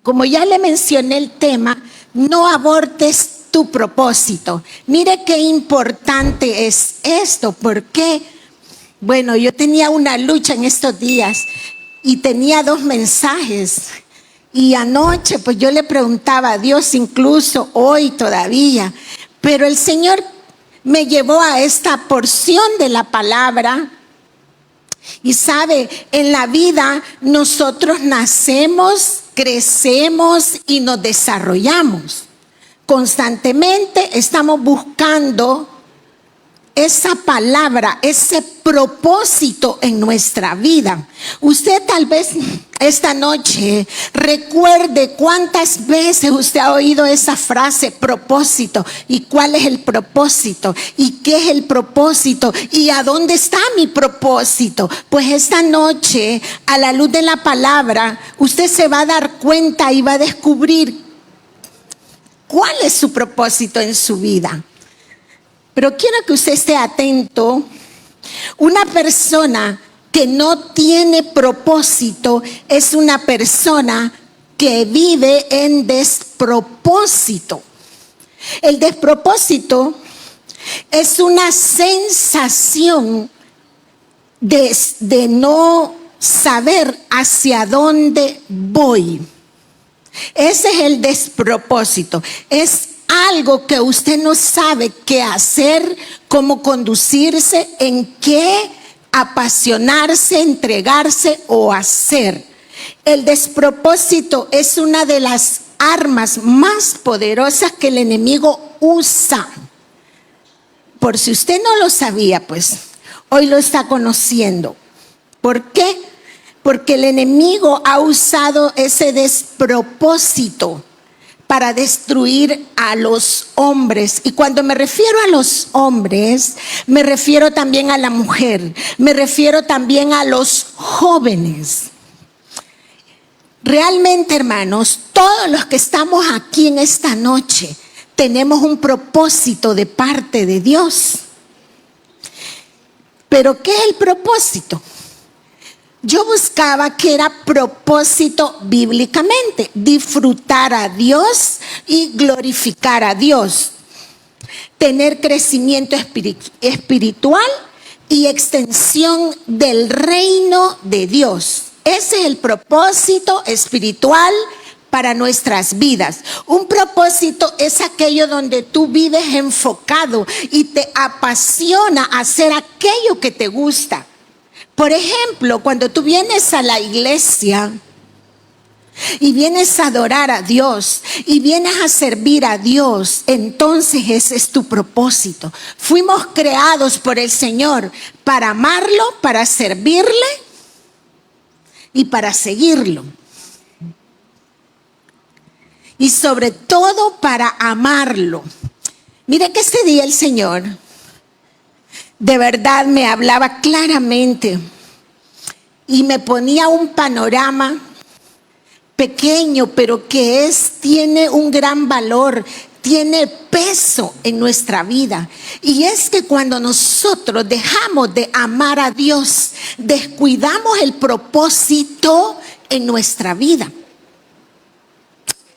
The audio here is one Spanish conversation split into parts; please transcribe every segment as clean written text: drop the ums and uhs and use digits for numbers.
Como ya le mencioné el tema, no abortes tu propósito. Mire qué importante es esto, porque, bueno, yo tenía una lucha en estos días y tenía 2 mensajes. Y anoche, pues yo le preguntaba a Dios, incluso hoy todavía, pero el Señor me llevó a esta porción de la palabra. Y sabe, en la vida nosotros nacemos, crecemos y nos desarrollamos. Constantemente estamos buscando esa palabra, ese propósito en nuestra vida. Usted tal vez esta noche recuerde cuántas veces usted ha oído esa frase, propósito, y cuál es el propósito, y qué es el propósito, y a dónde está mi propósito. Pues esta noche, a la luz de la palabra, usted se va a dar cuenta y va a descubrir cuál es su propósito en su vida. Pero quiero que usted esté atento. Una persona que no tiene propósito es una persona que vive en despropósito. El despropósito es una sensación de no saber hacia dónde voy. Ese es el despropósito. Es algo que usted no sabe qué hacer, cómo conducirse, en qué apasionarse, entregarse o hacer. El despropósito es una de las armas más poderosas que el enemigo usa. Por si usted no lo sabía, pues hoy lo está conociendo. ¿Por qué? Porque el enemigo ha usado ese despropósito para destruir a los hombres. Y cuando me refiero a los hombres, me refiero también a la mujer, me refiero también a los jóvenes. Realmente, hermanos, todos los que estamos aquí en esta noche tenemos un propósito de parte de Dios. ¿Pero qué es el propósito? Yo buscaba que era propósito bíblicamente, disfrutar a Dios y glorificar a Dios, tener crecimiento espiritual y extensión del reino de Dios. Ese es el propósito espiritual para nuestras vidas. Un propósito es aquello donde tú vives enfocado y te apasiona hacer aquello que te gusta. Por ejemplo, cuando tú vienes a la iglesia y vienes a adorar a Dios y vienes a servir a Dios, entonces ese es tu propósito. Fuimos creados por el Señor para amarlo, para servirle y para seguirlo. Y sobre todo para amarlo. Mire que este día el Señor de verdad me hablaba claramente y me ponía un panorama pequeño, pero que tiene un gran valor, tiene peso en nuestra vida. Y es que cuando nosotros dejamos de amar a Dios, descuidamos el propósito en nuestra vida.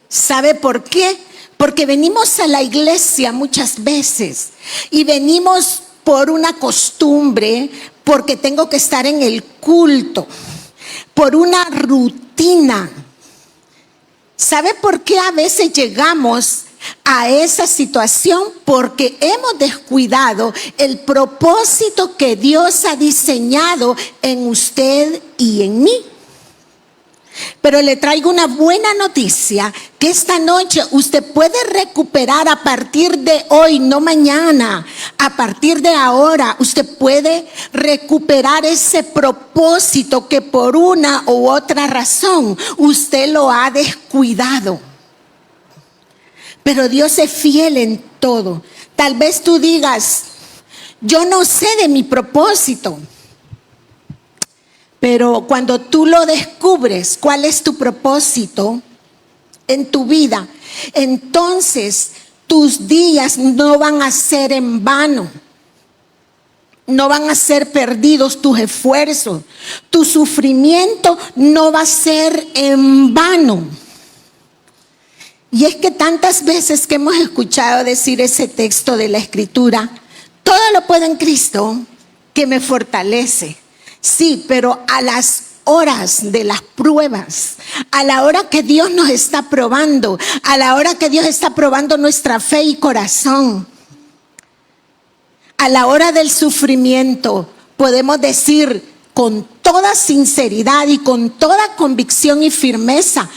¿Sabe por qué? Porque venimos a la iglesia muchas veces y venimos por una costumbre, porque tengo que estar en el culto, por una rutina. ¿Sabe por qué a veces llegamos a esa situación? Porque hemos descuidado el propósito que Dios ha diseñado en usted y en mí. Pero le traigo una buena noticia, que esta noche usted puede recuperar a partir de hoy, no mañana, a partir de ahora, usted puede recuperar ese propósito que por una u otra razón usted lo ha descuidado. Pero Dios es fiel en todo. Tal vez tú digas, yo no sé de mi propósito. Pero cuando tú lo descubres, cuál es tu propósito en tu vida, entonces tus días no van a ser en vano. No van a ser perdidos tus esfuerzos. Tu sufrimiento no va a ser en vano. Y es que tantas veces que hemos escuchado decir ese texto de la Escritura, todo lo puedo en Cristo que me fortalece. Sí, pero a las horas de las pruebas, a la hora que Dios nos está probando, a la hora que Dios está probando nuestra fe y corazón, a la hora del sufrimiento, podemos decir con toda sinceridad y con toda convicción y firmeza,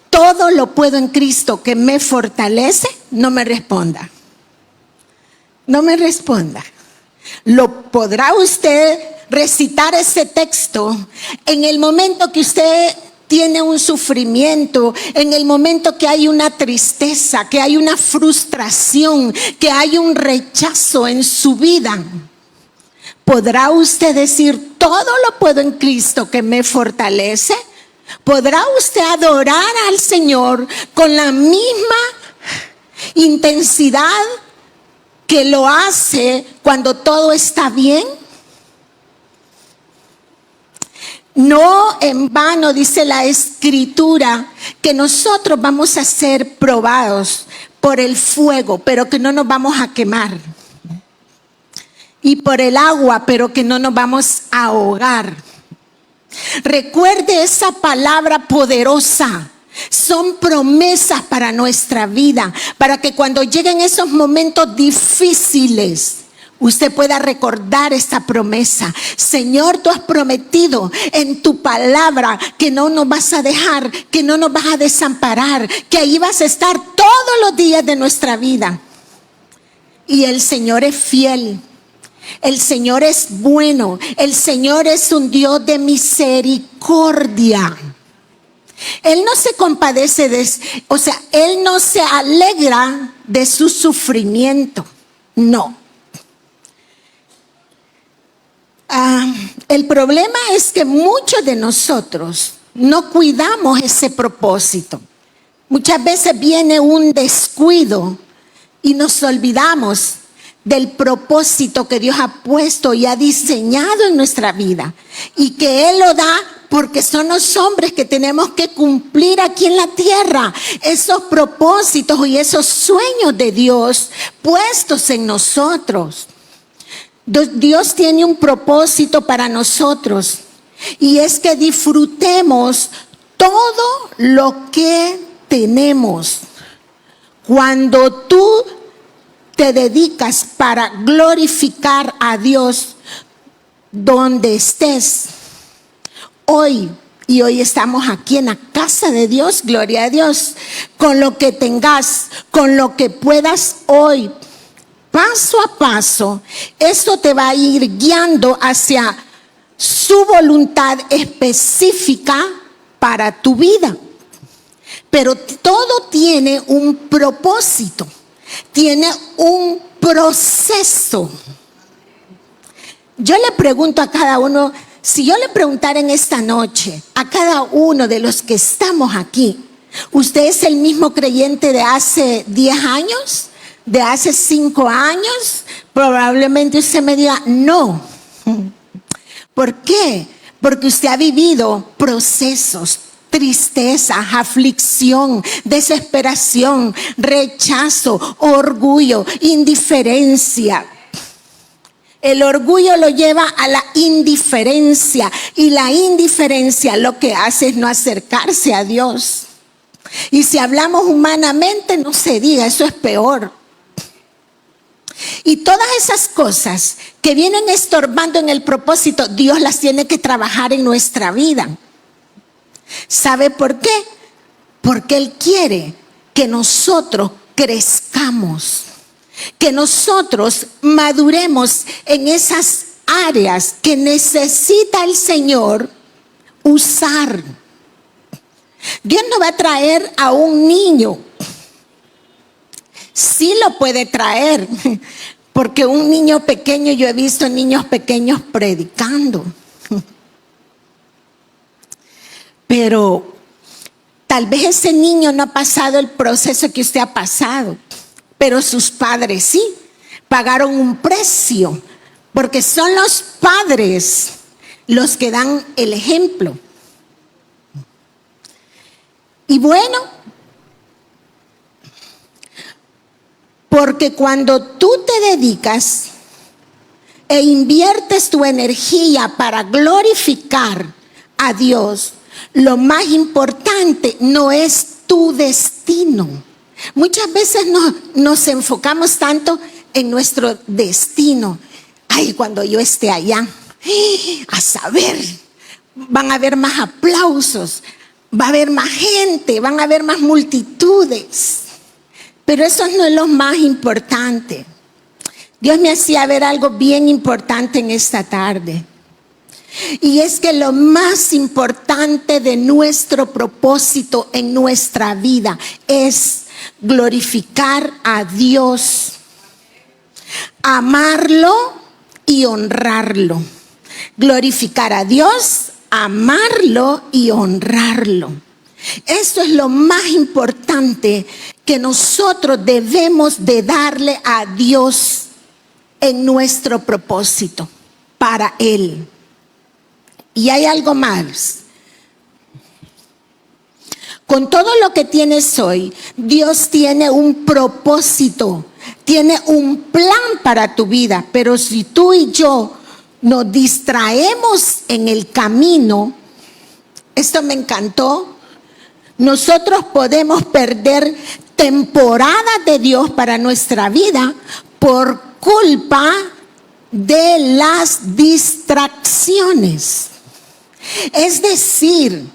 todo lo puedo en Cristo que me fortalece. No me responda. No me responda. ¿Lo podrá usted recitar ese texto en el momento que usted tiene un sufrimiento, en el momento que hay una tristeza, que hay una frustración, que hay un rechazo en su vida? ¿Podrá usted decir, todo lo puedo en Cristo que me fortalece? ¿Podrá usted adorar al Señor con la misma intensidad que lo hace cuando todo está bien? No en vano dice la Escritura que nosotros vamos a ser probados por el fuego, pero que no nos vamos a quemar. Y por el agua, pero que no nos vamos a ahogar. Recuerde esa palabra poderosa. Son promesas para nuestra vida, para que cuando lleguen esos momentos difíciles, usted pueda recordar esta promesa. Señor, tú has prometido en tu palabra que no nos vas a dejar, que no nos vas a desamparar, que ahí vas a estar todos los días de nuestra vida. Y el Señor es fiel. El Señor es bueno. El Señor es un Dios de misericordia. Él no se compadece Él no se alegra de su sufrimiento. No. El problema es que muchos de nosotros no cuidamos ese propósito. Muchas veces viene un descuido y nos olvidamos del propósito que Dios ha puesto y ha diseñado en nuestra vida, y que Él lo da porque son los hombres que tenemos que cumplir aquí en la tierra esos propósitos y esos sueños de Dios puestos en nosotros. Dios tiene un propósito para nosotros, y es que disfrutemos todo lo que tenemos. Cuando tú te dedicas para glorificar a Dios donde estés, hoy estamos aquí en la casa de Dios, gloria a Dios, con lo que tengas, con lo que puedas hoy, paso a paso, esto te va a ir guiando hacia su voluntad específica para tu vida. Pero todo tiene un propósito, tiene un proceso. Yo le pregunto a cada uno, si yo le preguntara en esta noche a cada uno de los que estamos aquí, ¿usted es el mismo creyente de hace 10 años? ¿De hace 5 años? Probablemente usted me diga, no. ¿Por qué? Porque usted ha vivido procesos, tristeza, aflicción, desesperación, rechazo, orgullo, indiferencia. El orgullo lo lleva a la indiferencia, y la indiferencia lo que hace es no acercarse a Dios. Y si hablamos humanamente, no se diga, eso es peor. Y todas esas cosas que vienen estorbando en el propósito, Dios las tiene que trabajar en nuestra vida. ¿Sabe por qué? Porque Él quiere que nosotros crezcamos, que nosotros maduremos en esas áreas que necesita el Señor usar. Dios no va a traer a un niño. Sí lo puede traer, porque un niño pequeño, yo he visto niños pequeños predicando. Pero tal vez ese niño no ha pasado el proceso que usted ha pasado, pero sus padres sí, pagaron un precio, porque son los padres los que dan el ejemplo. Y bueno, Porque cuando tú te dedicas e inviertes tu energía para glorificar a Dios, lo más importante no es tu destino. Muchas veces nos enfocamos tanto en nuestro destino. Ay, cuando yo esté allá, a saber, van a haber más aplausos, va a haber más gente, van a haber más multitudes. Pero eso no es lo más importante. Dios me hacía ver algo bien importante en esta tarde. Y es que lo más importante de nuestro propósito en nuestra vida es glorificar a Dios, amarlo y honrarlo. Glorificar a Dios, amarlo y honrarlo. Esto es lo más importante que nosotros debemos de darle a Dios en nuestro propósito para Él. Y hay algo más. Con todo lo que tienes hoy, Dios tiene un propósito, tiene un plan para tu vida. Pero si tú y yo nos distraemos en el camino, esto me encantó, nosotros podemos perder temporadas de Dios para nuestra vida por culpa de las distracciones. Es decir,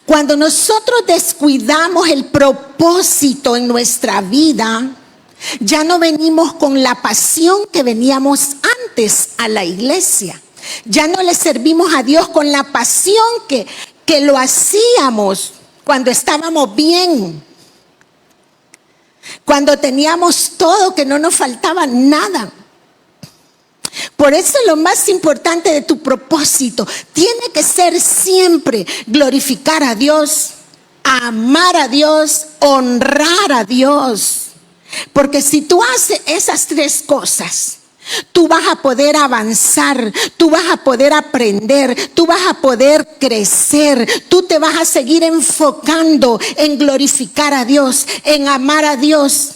cuando nosotros descuidamos el propósito en nuestra vida, ya no venimos con la pasión que veníamos antes a la iglesia. Ya no le servimos a Dios con la pasión que lo hacíamos cuando estábamos bien, cuando teníamos todo, que no nos faltaba nada. Por eso lo más importante de tu propósito tiene que ser siempre glorificar a Dios, amar a Dios, honrar a Dios. Porque si tú haces esas tres cosas, tú vas a poder avanzar, tú vas a poder aprender, tú vas a poder crecer, tú te vas a seguir enfocando en glorificar a Dios, en amar a Dios,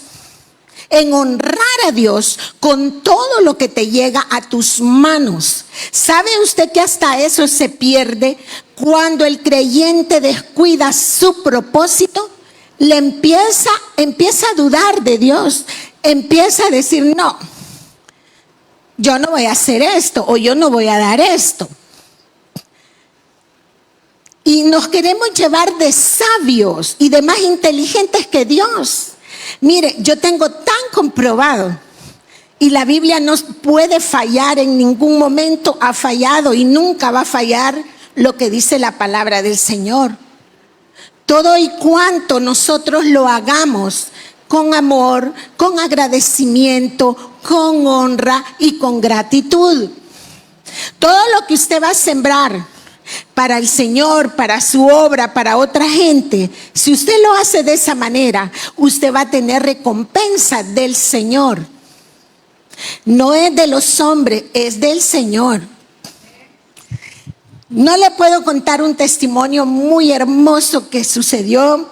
en honrar a Dios con todo lo que te llega a tus manos. ¿Sabe usted que hasta eso se pierde cuando el creyente descuida su propósito? Le empieza a dudar de Dios, empieza a decir, no, yo no voy a hacer esto o yo no voy a dar esto. Y nos queremos llevar de sabios y de más inteligentes que Dios. Mire, yo tengo tan comprobado, y la Biblia no puede fallar, en ningún momento ha fallado y nunca va a fallar lo que dice la palabra del Señor. Todo y cuanto nosotros lo hagamos con amor, con agradecimiento, con honra y con gratitud. Todo lo que usted va a sembrar para el Señor, para su obra, para otra gente, si usted lo hace de esa manera, usted va a tener recompensa del Señor. No es de los hombres, es del Señor. No le puedo contar un testimonio muy hermoso que sucedió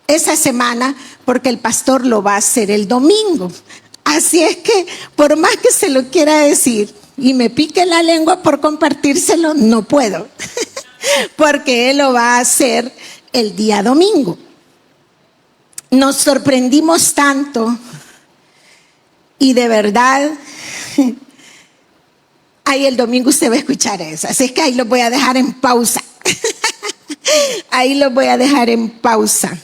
esa semana, porque el pastor lo va a hacer el domingo. Así es que, por más que se lo quiera decir y me pique la lengua por compartírselo, no puedo, porque él lo va a hacer el día domingo. Nos sorprendimos tanto y de verdad, ahí el domingo usted va a escuchar eso. Así es que ahí lo voy a dejar en pausa. Ahí lo voy a dejar en pausa.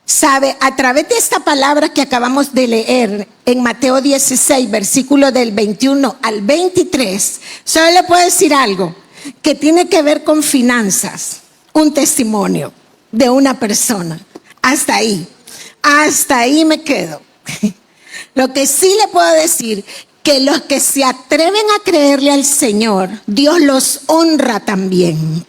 Sabe, a través de esta palabra que acabamos de leer en Mateo 16, versículo del 21 al 23, solo le puedo decir algo que tiene que ver con finanzas, un testimonio de una persona. Hasta ahí me quedo. Lo que sí le puedo decir, que los que se atreven a creerle al Señor, Dios los honra también.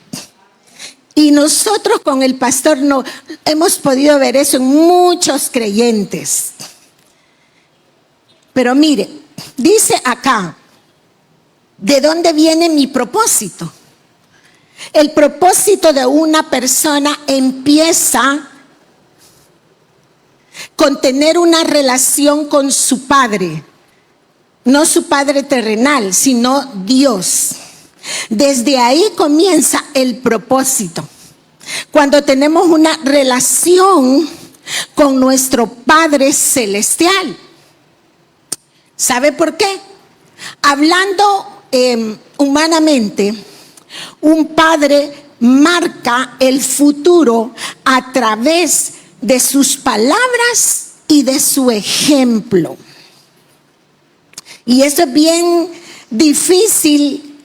Y nosotros con el pastor no hemos podido ver eso en muchos creyentes. Pero mire, dice acá, ¿de dónde viene mi propósito? El propósito de una persona empieza con tener una relación con su Padre. No su Padre terrenal, sino Dios. Desde ahí comienza el propósito. Cuando tenemos una relación con nuestro Padre celestial. ¿Sabe por qué? Hablando humanamente, un padre marca el futuro a través de sus palabras y de su ejemplo. Y eso es bien difícil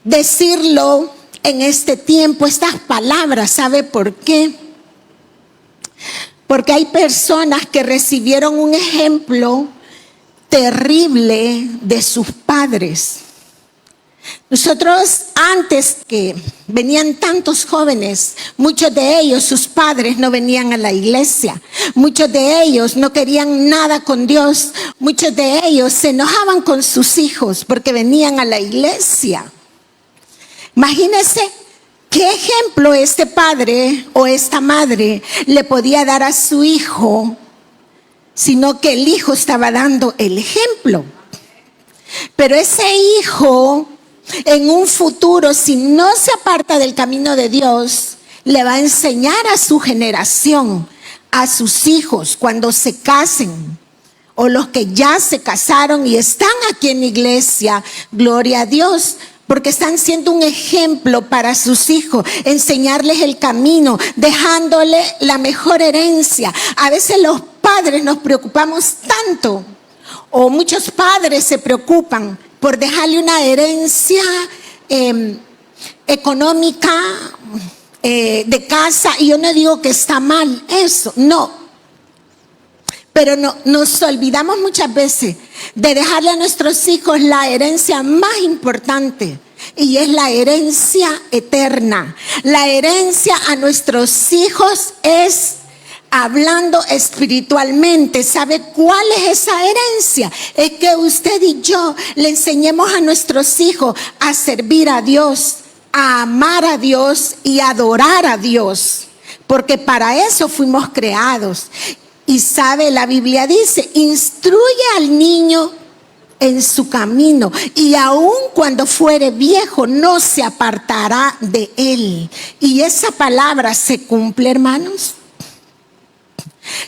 decirlo en este tiempo, estas palabras. ¿Sabe por qué? Porque hay personas que recibieron un ejemplo terrible de sus padres. Nosotros, antes que venían tantos jóvenes, muchos de ellos, sus padres no venían a la iglesia. Muchos de ellos no querían nada con Dios. Muchos de ellos se enojaban con sus hijos porque venían a la iglesia. Imagínense qué ejemplo este padre o esta madre le podía dar a su hijo, sino que el hijo estaba dando el ejemplo. Pero ese hijo, en un futuro, si no se aparta del camino de Dios, le va a enseñar a su generación, a sus hijos, cuando se casen, o los que ya se casaron y están aquí en la iglesia, gloria a Dios, porque están siendo un ejemplo para sus hijos, enseñarles el camino, dejándole la mejor herencia. A veces los padres nos preocupamos tanto, o muchos padres se preocupan por dejarle una herencia económica de casa, y yo no digo que está mal eso, no. Pero nos olvidamos muchas veces de dejarle a nuestros hijos la herencia más importante, y es la herencia eterna. La herencia a nuestros hijos es, hablando espiritualmente, ¿sabe cuál es esa herencia? Es que usted y yo le enseñemos a nuestros hijos a servir a Dios, a amar a Dios y a adorar a Dios, porque para eso fuimos creados. Y sabe, la Biblia dice, instruye al niño en su camino, y aun cuando fuere viejo no se apartará de él. Y esa palabra se cumple, hermanos.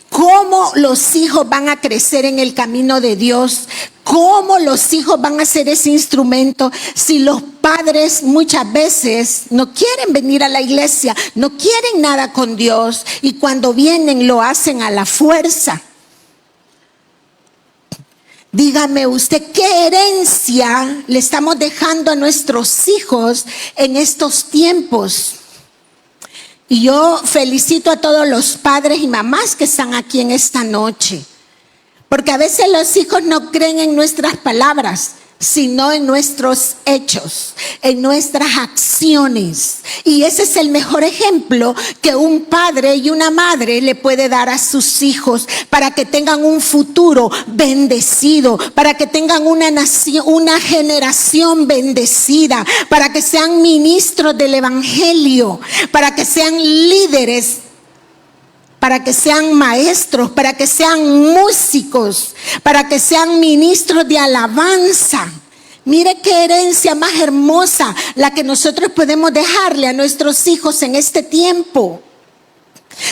¿Cómo los hijos van a crecer en el camino de Dios? ¿Cómo los hijos van a ser ese instrumento si los padres muchas veces no quieren venir a la iglesia, no quieren nada con Dios, y cuando vienen lo hacen a la fuerza? Dígame usted, ¿qué herencia le estamos dejando a nuestros hijos en estos tiempos? Y yo felicito a todos los padres y mamás que están aquí en esta noche, porque a veces los hijos no creen en nuestras palabras, sino en nuestros hechos, en nuestras acciones. Y ese es el mejor ejemplo que un padre y una madre le puede dar a sus hijos, para que tengan un futuro bendecido, para que tengan una nación, una generación bendecida, para que sean ministros del evangelio, para que sean líderes, para que sean maestros, para que sean músicos, para que sean ministros de alabanza. Mire qué herencia más hermosa la que nosotros podemos dejarle a nuestros hijos en este tiempo.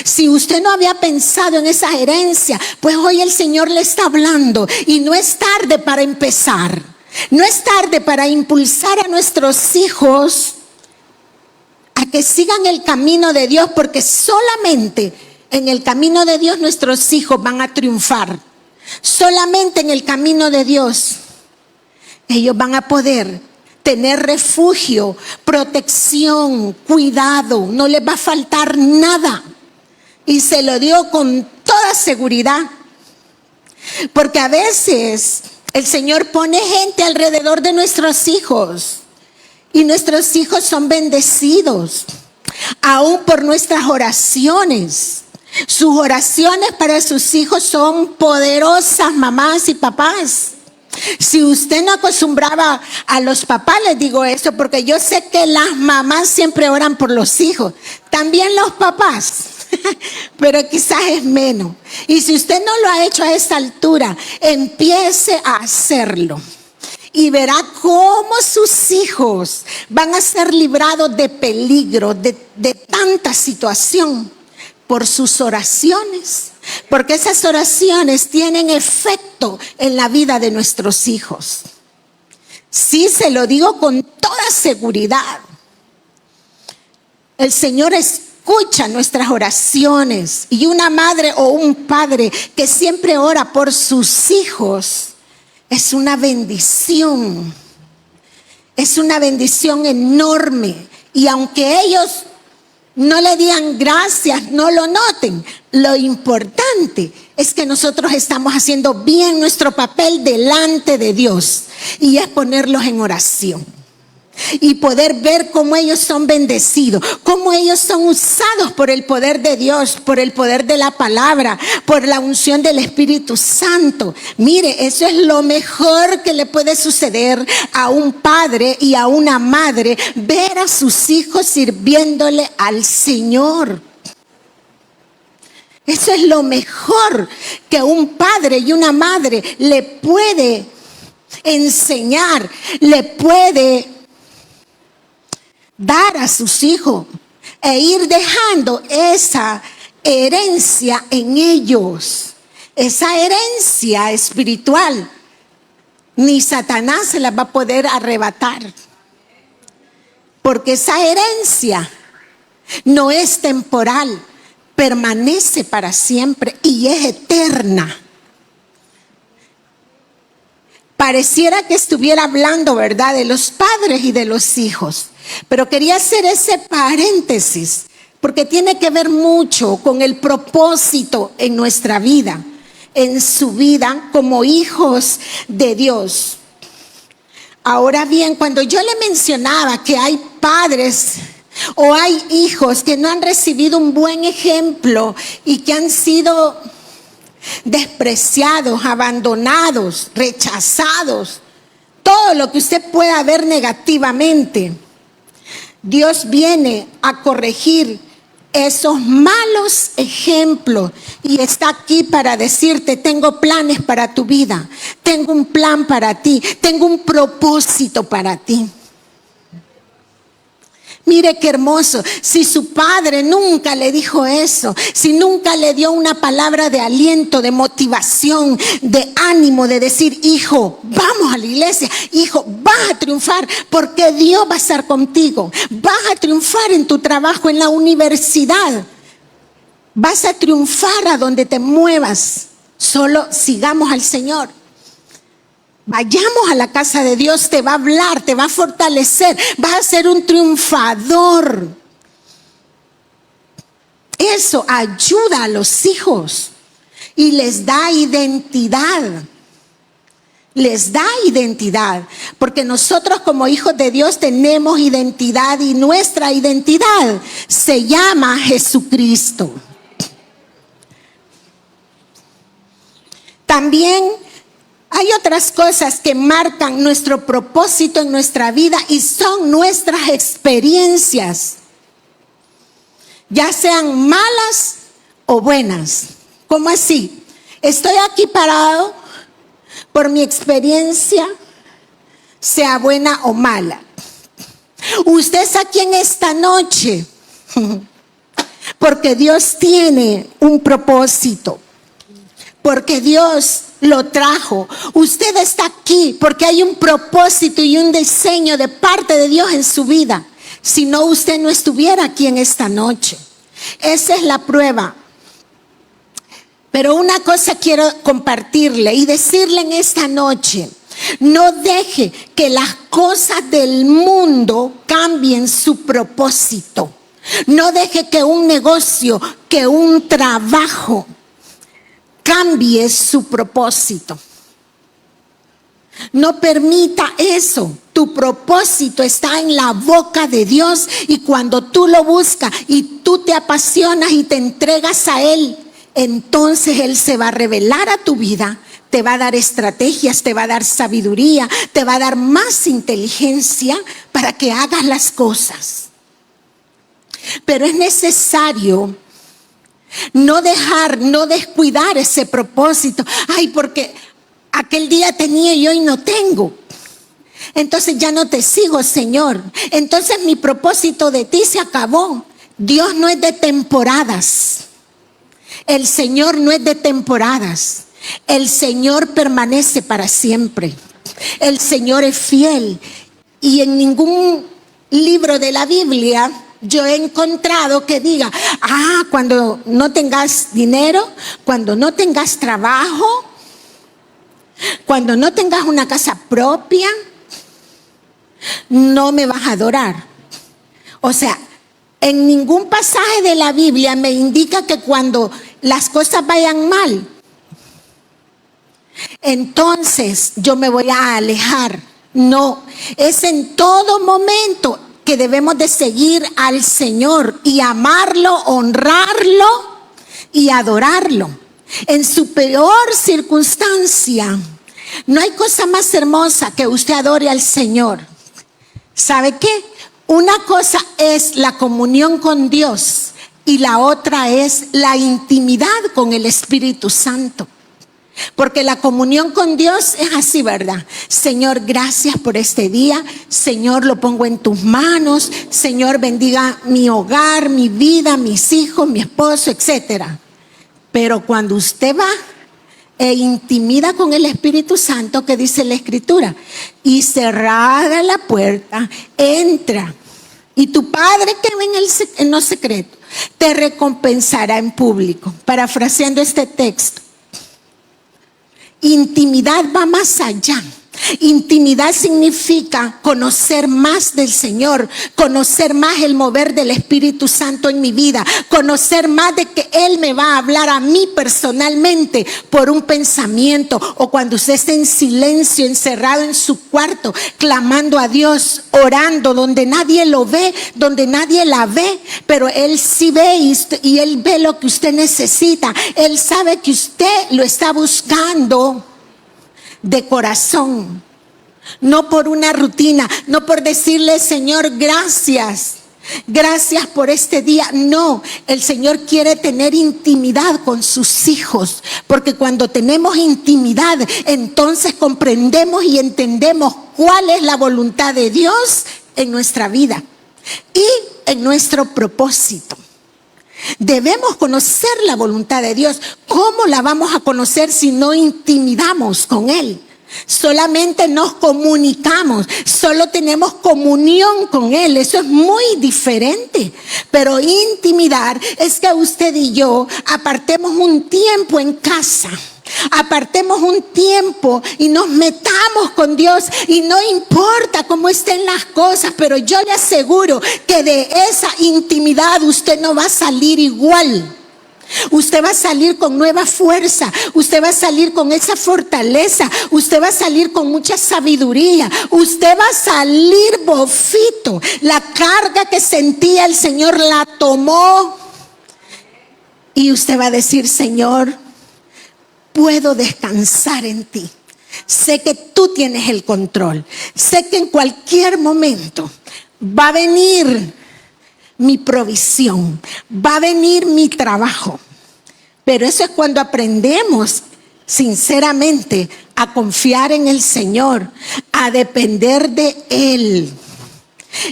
Si usted no había pensado en esa herencia, pues hoy el Señor le está hablando, y no es tarde para empezar. No es tarde para impulsar a nuestros hijos a que sigan el camino de Dios, porque solamente en el camino de Dios nuestros hijos van a triunfar. Solamente en el camino de Dios ellos van a poder tener refugio, protección, cuidado. No les va a faltar nada. Y se lo digo con toda seguridad, porque a veces el Señor pone gente alrededor de nuestros hijos, y nuestros hijos son bendecidos aún por nuestras oraciones. Sus oraciones para sus hijos son poderosas, mamás y papás. Si usted no acostumbraba a los papás, les digo esto porque yo sé que las mamás siempre oran por los hijos, también los papás. pero quizás es menos. Y si usted no lo ha hecho a esta altura, empiece a hacerlo. Y verá cómo sus hijos van a ser librados de peligro, de tanta situación, por sus oraciones. Porque esas oraciones tienen efecto en la vida de nuestros hijos. Sí, se lo digo con toda seguridad. El Señor escucha nuestras oraciones. Y una madre o un padre que siempre ora por sus hijos es una bendición. Es una bendición enorme. Y aunque ellos no le digan gracias, no lo noten, lo importante es que nosotros estamos haciendo bien nuestro papel delante de Dios. Y es ponerlos en oración. Y poder ver cómo ellos son bendecidos, cómo ellos son usados por el poder de Dios, por el poder de la palabra, por la unción del Espíritu Santo. Mire, eso es lo mejor que le puede suceder a un padre y a una madre, ver a sus hijos sirviéndole al Señor. Eso es lo mejor que un padre y una madre le puede enseñar, le puede dar a sus hijos e ir dejando esa herencia en ellos, esa herencia espiritual. Ni Satanás se la va a poder arrebatar, porque esa herencia no es temporal, permanece para siempre y es eterna. Pareciera que estuviera hablando, ¿verdad?, de los padres y de los hijos. Pero quería hacer ese paréntesis porque tiene que ver mucho con el propósito en nuestra vida, en su vida como hijos de Dios. Ahora bien, cuando yo le mencionaba que hay padres o hay hijos que no han recibido un buen ejemplo y que han sido despreciados, abandonados, rechazados, todo lo que usted pueda ver negativamente, Dios viene a corregir esos malos ejemplos y está aquí para decirte: tengo planes para tu vida, tengo un plan para ti, tengo un propósito para ti. Mire qué hermoso, si su padre nunca le dijo eso, si nunca le dio una palabra de aliento, de motivación, de ánimo, de decir: hijo, vamos a la iglesia, hijo, vas a triunfar porque Dios va a estar contigo, vas a triunfar en tu trabajo, en la universidad, vas a triunfar a donde te muevas, solo sigamos al Señor. Vayamos a la casa de Dios, te va a hablar, te va a fortalecer, vas a ser un triunfador. Eso ayuda a los hijos y les da identidad. Les da identidad, porque nosotros como hijos de Dios tenemos identidad y nuestra identidad se llama Jesucristo. También hay otras cosas que marcan nuestro propósito en nuestra vida y son nuestras experiencias, ya sean malas o buenas. ¿Cómo así? Estoy aquí parado por mi experiencia, sea buena o mala. Usted está aquí en esta noche porque Dios tiene un propósito, porque Dios lo trajo. Usted está aquí porque hay un propósito y un diseño de parte de Dios en su vida. Si no, usted no estuviera aquí en esta noche. Esa es la prueba. Pero una cosa quiero compartirle y decirle en esta noche: no deje que las cosas del mundo cambien su propósito. No deje que un negocio, que un trabajo cambie su propósito. No permita eso. Tu propósito está en la boca de Dios, y cuando tú lo buscas y tú te apasionas y te entregas a Él, entonces Él se va a revelar a tu vida, te va a dar estrategias, te va a dar sabiduría, te va a dar más inteligencia para que hagas las cosas. Pero es necesario No dejar, no descuidar ese propósito. Ay, porque aquel día tenía y hoy no tengo. Entonces ya no te sigo, Señor. Entonces mi propósito de ti se acabó. Dios no es de temporadas. El Señor no es de temporadas. El Señor permanece para siempre. El Señor es fiel. Y en ningún libro de la Biblia yo he encontrado que diga, cuando no tengas dinero, cuando no tengas trabajo, cuando no tengas una casa propia, no me vas a adorar. O sea, en ningún pasaje de la Biblia me indica que cuando las cosas vayan mal, entonces yo me voy a alejar. No, es en todo momento que debemos de seguir al Señor y amarlo, honrarlo y adorarlo. En su peor circunstancia, no hay cosa más hermosa que usted adore al Señor. ¿Sabe qué? Una cosa es la comunión con Dios y la otra es la intimidad con el Espíritu Santo. Porque la comunión con Dios es así, ¿verdad? Señor, gracias por este día. Señor, lo pongo en tus manos. Señor, bendiga mi hogar, mi vida, mis hijos, mi esposo, etcétera. Pero cuando usted va e intimida con el Espíritu Santo, que dice la Escritura, y cerrada la puerta, entra. Y tu Padre que ve en lo secreto te recompensará en público. Parafraseando este texto. Intimidad va más allá. Intimidad significa conocer más del Señor, conocer más el mover del Espíritu Santo en mi vida, conocer más de que Él me va a hablar a mí personalmente por un pensamiento, o cuando usted esté en silencio, encerrado en su cuarto, clamando a Dios, orando, donde nadie lo ve, donde nadie la ve, pero Él sí ve y Él ve lo que usted necesita. Él sabe que usted lo está buscando de corazón, no por una rutina, no por decirle, Señor, gracias por este día. No, el Señor quiere tener intimidad con sus hijos, porque cuando tenemos intimidad, entonces comprendemos y entendemos cuál es la voluntad de Dios en nuestra vida y en nuestro propósito. Debemos conocer la voluntad de Dios. ¿Cómo la vamos a conocer si no intimidamos con Él? Solamente nos comunicamos, solo tenemos comunión con Él. Eso es muy diferente. Pero intimidad es que usted y yo apartemos un tiempo en casa, apartemos un tiempo y nos metamos con Dios, y no importa cómo estén las cosas, pero yo le aseguro que de esa intimidad usted no va a salir igual. Usted va a salir con nueva fuerza, usted va a salir con esa fortaleza, usted va a salir con mucha sabiduría, usted va a salir bofito. La carga que sentía el Señor la tomó y usted va a decir, Señor, puedo descansar en ti. Sé que tú tienes el control. Sé que en cualquier momento va a venir mi provisión, va a venir mi trabajo. Pero eso es cuando aprendemos sinceramente a confiar en el Señor, a depender de Él.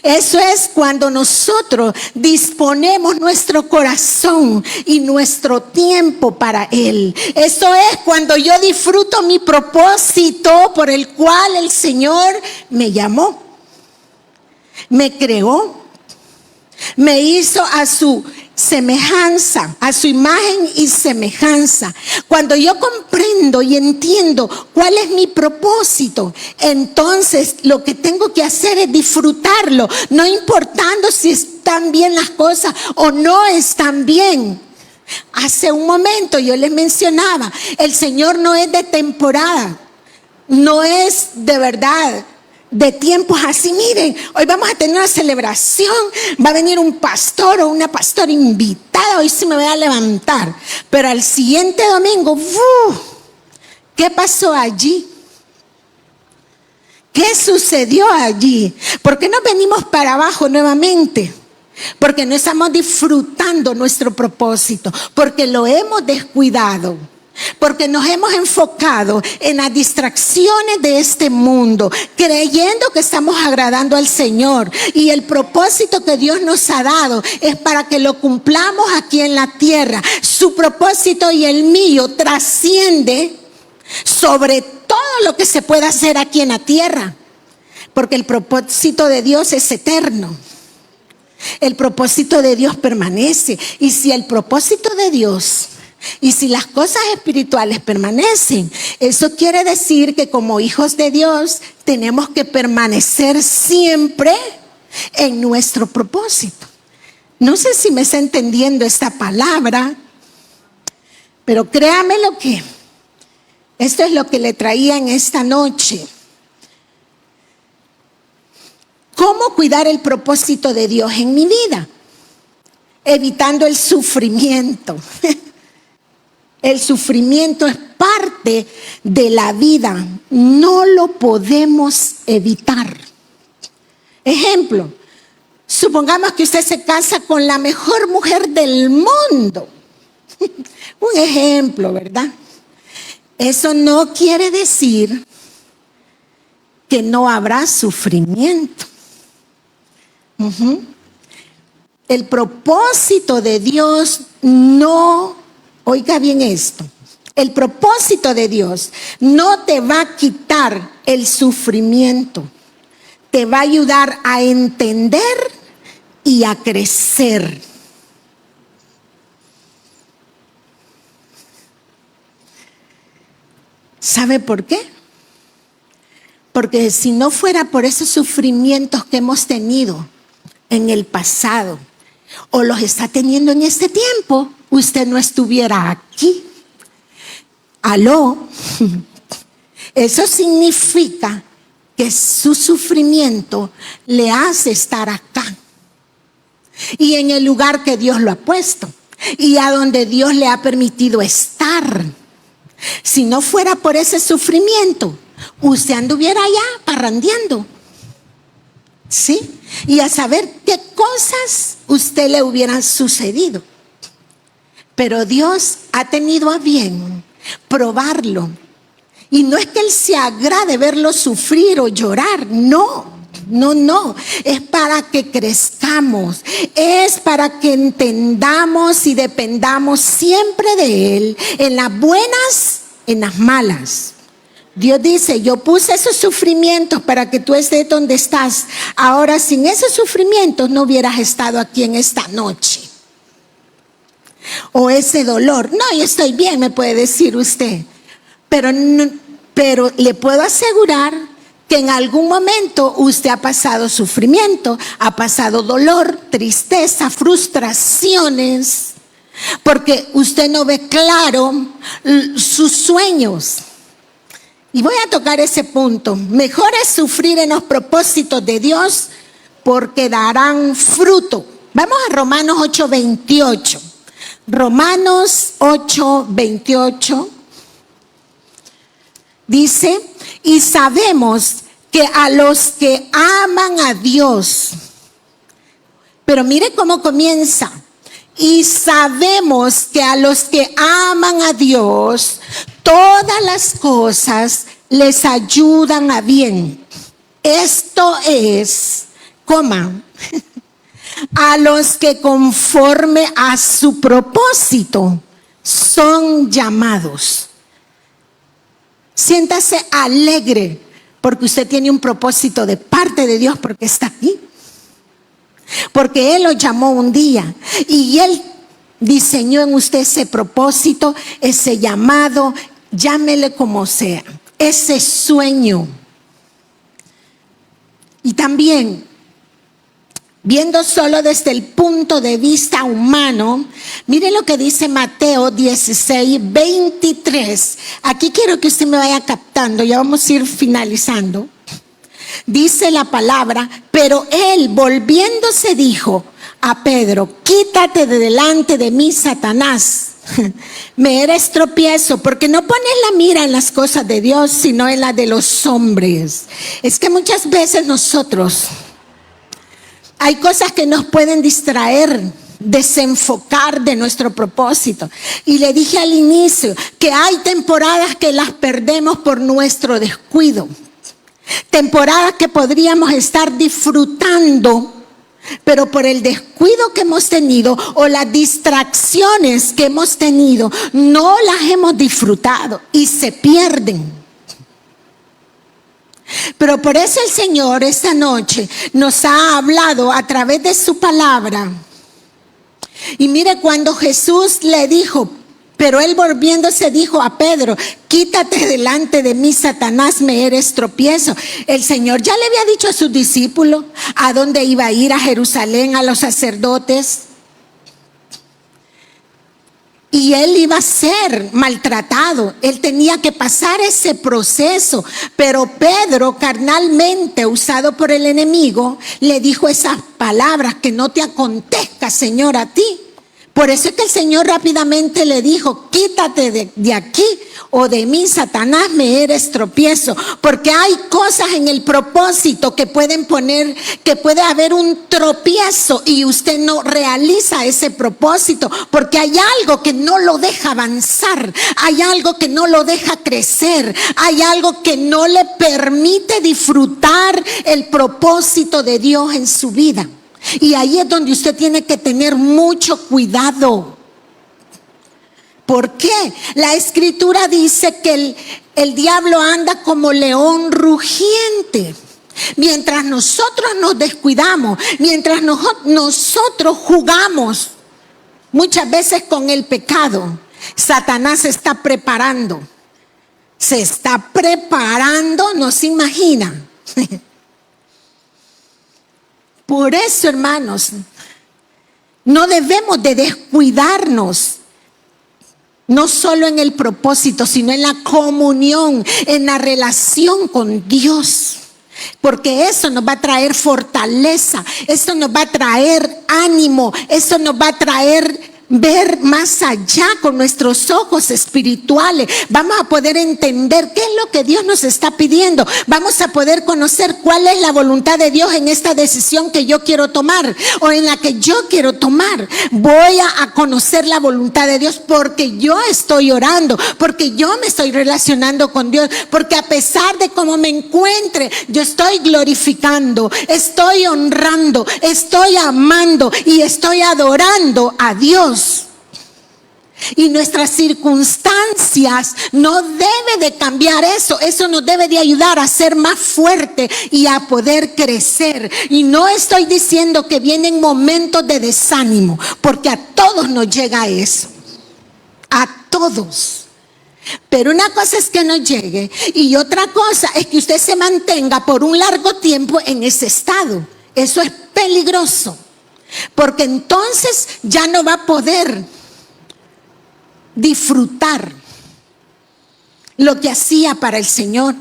Eso es cuando nosotros disponemos nuestro corazón y nuestro tiempo para Él. Eso es cuando yo disfruto mi propósito por el cual el Señor me llamó, me creó, me hizo a su semejanza, a su imagen y semejanza. Cuando yo comprendo y entiendo cuál es mi propósito, entonces lo que tengo que hacer es disfrutarlo, no importando si están bien las cosas o no están bien. Hace un momento yo les mencionaba, el Señor no es de temporada, no es de verdad de tiempos así. Miren, hoy vamos a tener una celebración, va a venir un pastor o una pastora invitada, hoy sí me voy a levantar, pero al siguiente domingo, ¿qué pasó allí? ¿Qué sucedió allí? ¿Por qué no venimos para abajo nuevamente? porque no estamos disfrutando nuestro propósito, porque lo hemos descuidado, porque nos hemos enfocado en las distracciones de este mundo, creyendo que estamos agradando al Señor. Y el propósito que Dios nos ha dado es para que lo cumplamos aquí en la tierra. Su propósito y el mío trasciende sobre todo lo que se pueda hacer aquí en la tierra, porque el propósito de Dios es eterno. El propósito de Dios permanece. Y si el propósito de Dios y si las cosas espirituales permanecen, eso quiere decir que como hijos de Dios tenemos que permanecer siempre en nuestro propósito. No sé si me está entendiendo esta palabra, pero créame lo que esto es lo que le traía en esta noche. ¿Cómo cuidar el propósito de Dios en mi vida? Evitando el sufrimiento. El sufrimiento es parte de la vida, no lo podemos evitar. Ejemplo, supongamos que usted se casa con la mejor mujer del mundo. Un ejemplo, ¿verdad? Eso no quiere decir que no habrá sufrimiento. El propósito de Dios no... Oiga bien esto, el propósito de Dios no te va a quitar el sufrimiento, te va a ayudar a entender y a crecer. ¿Sabe por qué? Porque si no fuera por esos sufrimientos que hemos tenido en el pasado o los está teniendo en este tiempo, usted no estuviera aquí. ¿Aló? Eso significa que su sufrimiento le hace estar acá y en el lugar que Dios lo ha puesto y a donde Dios le ha permitido estar. Si no fuera por ese sufrimiento, usted anduviera allá parrandeando, ¿sí? Y a saber qué cosas usted le hubieran sucedido. Pero Dios ha tenido a bien probarlo. Y no es que Él se agrade verlo sufrir o llorar, no. Es para que crezcamos, es para que entendamos y dependamos siempre de Él, en las buenas, en las malas. Dios dice, yo puse esos sufrimientos para que tú estés donde estás. Ahora, sin esos sufrimientos no hubieras estado aquí en esta noche. O ese dolor, no, yo estoy bien, me puede decir usted, pero le puedo asegurar que en algún momento usted ha pasado sufrimiento, ha pasado dolor, tristeza, frustraciones, porque usted no ve claro sus sueños. Y voy a tocar ese punto. Mejor es sufrir en los propósitos de Dios porque darán fruto. Vamos a Romanos 8:28. Romanos 8:28 dice, y sabemos que a los que aman a Dios, pero mire cómo comienza, y sabemos que a los que aman a Dios, todas las cosas les ayudan a bien. Esto es, a los que conforme a su propósito son llamados. Siéntase alegre porque usted tiene un propósito de parte de Dios, porque está aquí. Porque Él lo llamó un día y Él diseñó en usted ese propósito, ese llamado, llámele como sea, ese sueño. Y también, viendo solo desde el punto de vista humano, mire lo que dice Mateo 16:23. Aquí quiero que usted me vaya captando, ya vamos a ir finalizando. Dice la palabra, pero él volviéndose dijo a Pedro, quítate de delante de mí, Satanás. Me eres tropiezo, porque no pones la mira en las cosas de Dios, sino en las de los hombres. Es que muchas veces nosotros Hay cosas que nos pueden distraer, desenfocar de nuestro propósito. Y le dije al inicio que hay temporadas que las perdemos por nuestro descuido. Temporadas que podríamos estar disfrutando, pero por el descuido que hemos tenido o las distracciones que hemos tenido, no las hemos disfrutado y se pierden. Pero por eso el Señor esta noche nos ha hablado a través de su palabra. Y mire, cuando Jesús le dijo, pero él volviéndose dijo a Pedro, quítate delante de mí, Satanás, me eres tropiezo. El Señor ya le había dicho a sus discípulos a dónde iba a ir, a Jerusalén, a los sacerdotes. Y él iba a ser maltratado, él tenía que pasar ese proceso. Pero Pedro, carnalmente usado por el enemigo, le dijo esas palabras, que no te acontezca, Señor, a ti. Por eso es que el Señor rápidamente le dijo, quítate de aquí o de mí, Satanás, me eres tropiezo. Porque hay cosas en el propósito que pueden poner, que puede haber un tropiezo y usted no realiza ese propósito. Porque hay algo que no lo deja avanzar, hay algo que no lo deja crecer, hay algo que no le permite disfrutar el propósito de Dios en su vida. Y ahí es donde usted tiene que tener mucho cuidado. ¿Por qué? La Escritura dice que el diablo anda como león rugiente. Mientras nosotros nos descuidamos, mientras nosotros jugamos muchas veces con el pecado, Satanás se está preparando. Se está preparando, no se imagina. Por eso, hermanos, no debemos de descuidarnos, no solo en el propósito, sino en la comunión, en la relación con Dios. Porque eso nos va a traer fortaleza, eso nos va a traer ánimo, eso nos va a traer ver más allá con nuestros ojos espirituales. Vamos a poder entender qué es lo que Dios nos está pidiendo. Vamos a poder conocer cuál es la voluntad de Dios en esta decisión que yo quiero tomar o en la que yo quiero tomar. Voy a conocer la voluntad de Dios porque yo estoy orando, porque yo me estoy relacionando con Dios, porque a pesar de cómo me encuentre, yo estoy glorificando, estoy honrando, estoy amando y estoy adorando a Dios. Y nuestras circunstancias no debe de cambiar eso. Eso nos debe de ayudar a ser más fuerte y a poder crecer. Y no estoy diciendo que vienen momentos de desánimo, porque a todos nos llega eso. A todos. Pero una cosa es que nos llegue y otra cosa es que usted se mantenga por un largo tiempo en ese estado. Eso es peligroso. Porque entonces ya no va a poder disfrutar lo que hacía para el Señor.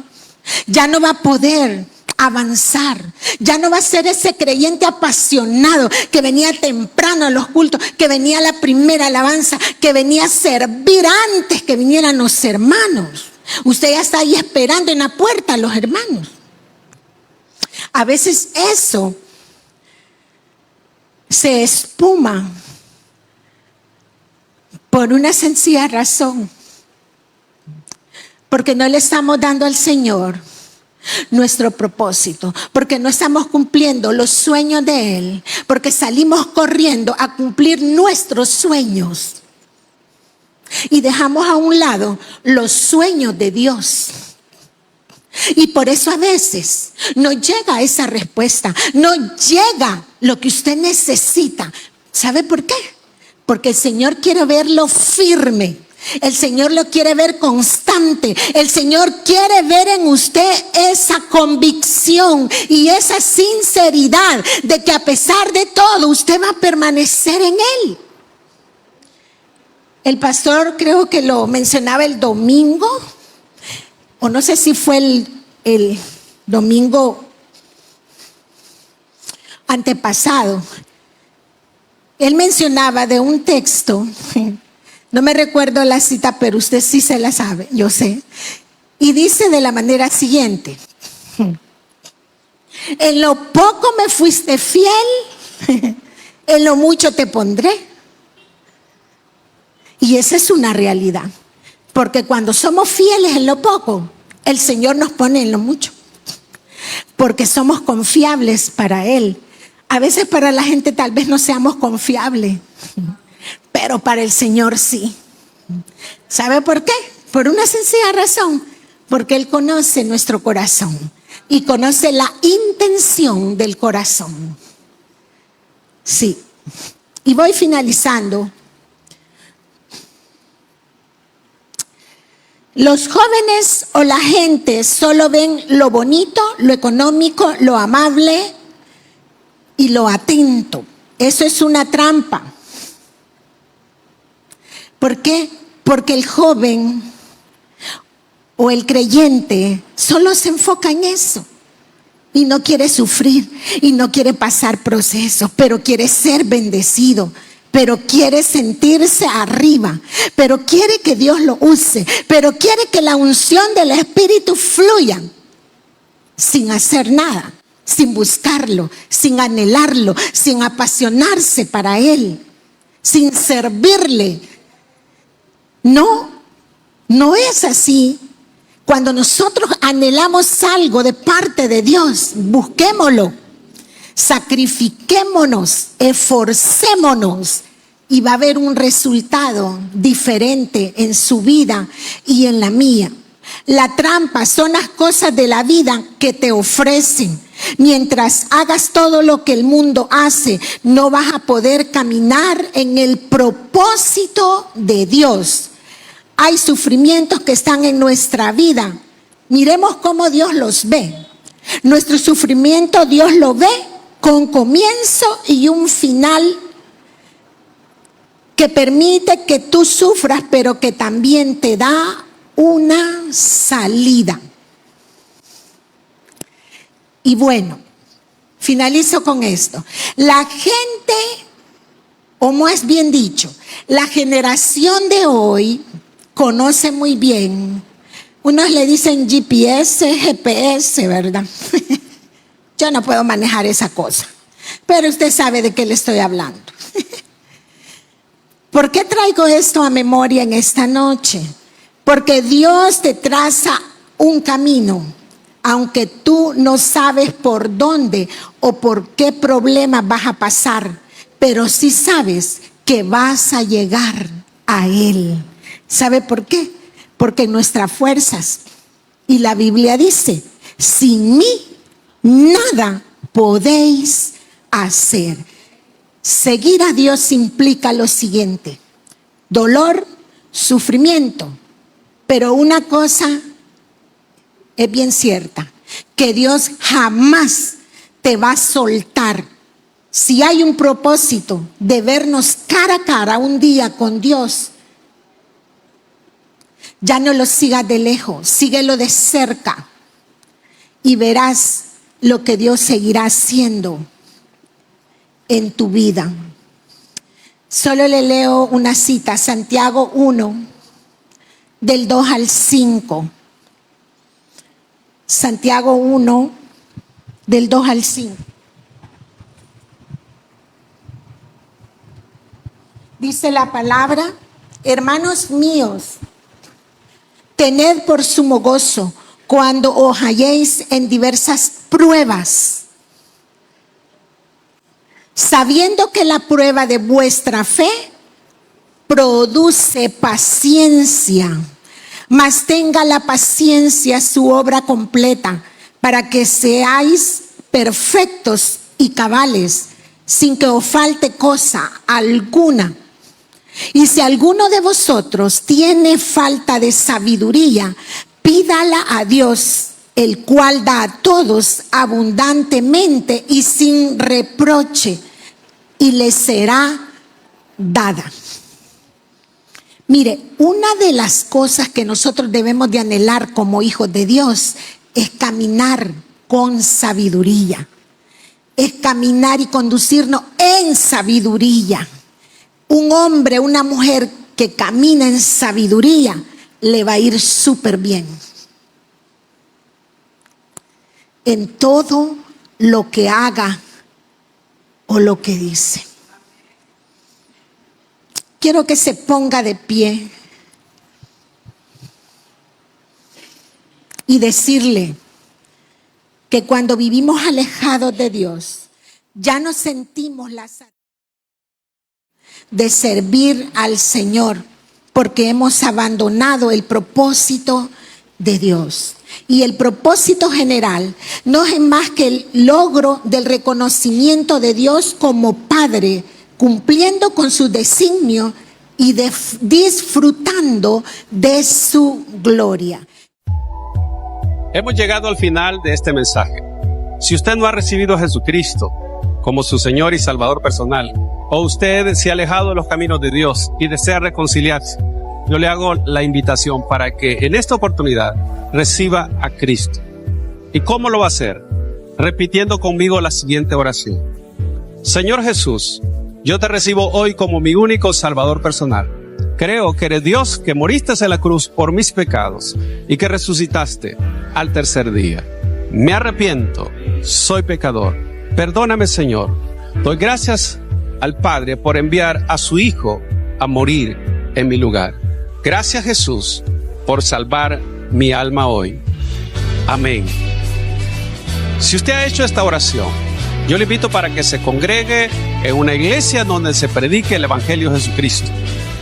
Ya no va a poder avanzar. Ya no va a ser ese creyente apasionado que venía temprano a los cultos, que venía a la primera alabanza, que venía a servir antes que vinieran los hermanos. Usted ya está ahí esperando en la puerta a los hermanos. A veces eso se espuma por una sencilla razón, porque no le estamos dando al Señor nuestro propósito, porque no estamos cumpliendo los sueños de Él, porque salimos corriendo a cumplir nuestros sueños y dejamos a un lado los sueños de Dios. Y por eso a veces no llega esa respuesta, no llega lo que usted necesita. ¿Sabe por qué? Porque el Señor quiere verlo firme, el Señor lo quiere ver constante, el Señor quiere ver en usted esa convicción y esa sinceridad de que a pesar de todo usted va a permanecer en Él. El pastor creo que lo mencionaba el domingo, o no sé si fue el domingo antepasado. Él mencionaba de un texto, no me recuerdo la cita, pero usted sí se la sabe, yo sé. Y dice de la manera siguiente: En lo poco me fuiste fiel, en lo mucho te pondré. Y esa es una realidad. Porque cuando somos fieles en lo poco, el Señor nos pone en lo mucho. Porque somos confiables para Él. A veces para la gente tal vez no seamos confiables, pero para el Señor sí. ¿Sabe por qué? Por una sencilla razón. Porque Él conoce nuestro corazón y conoce la intención del corazón. Sí. Y voy finalizando. Los jóvenes o la gente solo ven lo bonito, lo económico, lo amable y lo atento. Eso es una trampa. ¿Por qué? Porque el joven o el creyente solo se enfoca en eso y no quiere sufrir y no quiere pasar procesos, pero quiere ser bendecido, pero quiere sentirse arriba, pero quiere que Dios lo use, pero quiere que la unción del Espíritu fluya sin hacer nada, sin buscarlo, sin anhelarlo, sin apasionarse para Él, sin servirle. No es así. Cuando nosotros anhelamos algo de parte de Dios, busquémoslo, sacrifiquémonos, esforcémonos y va a haber un resultado diferente en su vida y en la mía. La trampa son las cosas de la vida que te ofrecen. Mientras hagas todo lo que el mundo hace, no vas a poder caminar en el propósito de Dios. Hay sufrimientos que están en nuestra vida. Miremos cómo Dios los ve. Nuestro sufrimiento Dios lo ve con comienzo y un final que permite que tú sufras, pero que también te da una salida. Y bueno, finalizo con esto. La gente, o más bien dicho, la generación de hoy conoce muy bien. Unos le dicen GPS, GPS, ¿verdad? Yo no puedo manejar esa cosa, pero usted sabe de qué le estoy hablando. ¿Por qué traigo esto a memoria en esta noche? Porque Dios te traza un camino, aunque tú no sabes por dónde o por qué problema vas a pasar, pero sí sabes que vas a llegar a Él. ¿Sabe por qué? Porque nuestras fuerzas, y la Biblia dice, sin mí nada podéis hacer. Seguir a Dios implica lo siguiente: dolor, sufrimiento, pero una cosa es bien cierta, que Dios jamás te va a soltar. Si hay un propósito de vernos cara a cara un día con Dios, ya no lo sigas de lejos, síguelo de cerca y verás lo que Dios seguirá haciendo en tu vida. Solo le leo una cita, Santiago 1, del 2 al 5. Santiago 1, del 2 al 5. Dice la palabra: hermanos míos, tened por sumo gozo cuando os halléis en diversas pruebas, sabiendo que la prueba de vuestra fe produce paciencia. Mas tenga la paciencia su obra completa, para que seáis perfectos y cabales, sin que os falte cosa alguna. Y si alguno de vosotros tiene falta de sabiduría, pídala a Dios, el cual da a todos abundantemente y sin reproche, y le será dada. Mire, una de las cosas que nosotros debemos de anhelar como hijos de Dios es caminar con sabiduría. Es caminar y conducirnos en sabiduría. Un hombre, una mujer que camina en sabiduría, le va a ir súper bien. En todo lo que haga o lo que dice. Quiero que se ponga de pie y decirle que cuando vivimos alejados de Dios, ya no sentimos la satisfacción de servir al Señor, porque hemos abandonado el propósito de Dios. Y el propósito general no es más que el logro del reconocimiento de Dios como Padre, cumpliendo con su designio y disfrutando de su gloria. Hemos llegado al final de este mensaje. Si usted no ha recibido a Jesucristo como su Señor y Salvador personal, o usted se ha alejado de los caminos de Dios y desea reconciliarse, yo le hago la invitación para que en esta oportunidad reciba a Cristo. ¿Y cómo lo va a hacer? Repitiendo conmigo la siguiente oración. Señor Jesús, yo te recibo hoy como mi único Salvador personal. Creo que eres Dios, que moriste en la cruz por mis pecados y que resucitaste al tercer día. Me arrepiento, soy pecador. Perdóname, Señor. Doy gracias al Padre por enviar a su Hijo a morir en mi lugar. Gracias, Jesús, por salvar mi alma hoy. Amén. Si usted ha hecho esta oración, yo le invito para que se congregue en una iglesia donde se predique el Evangelio de Jesucristo.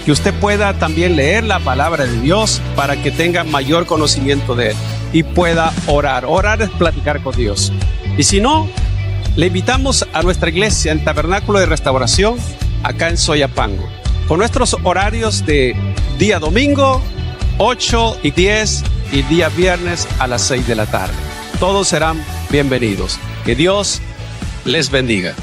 Que usted pueda también leer la palabra de Dios para que tenga mayor conocimiento de Él y pueda orar. Orar es platicar con Dios. Y si no, le invitamos a nuestra iglesia en Tabernáculo de Restauración, acá en Soyapango, con nuestros horarios de día domingo, 8 y 10, y día viernes a las 6 de la tarde. Todos serán bienvenidos. Que Dios les bendiga.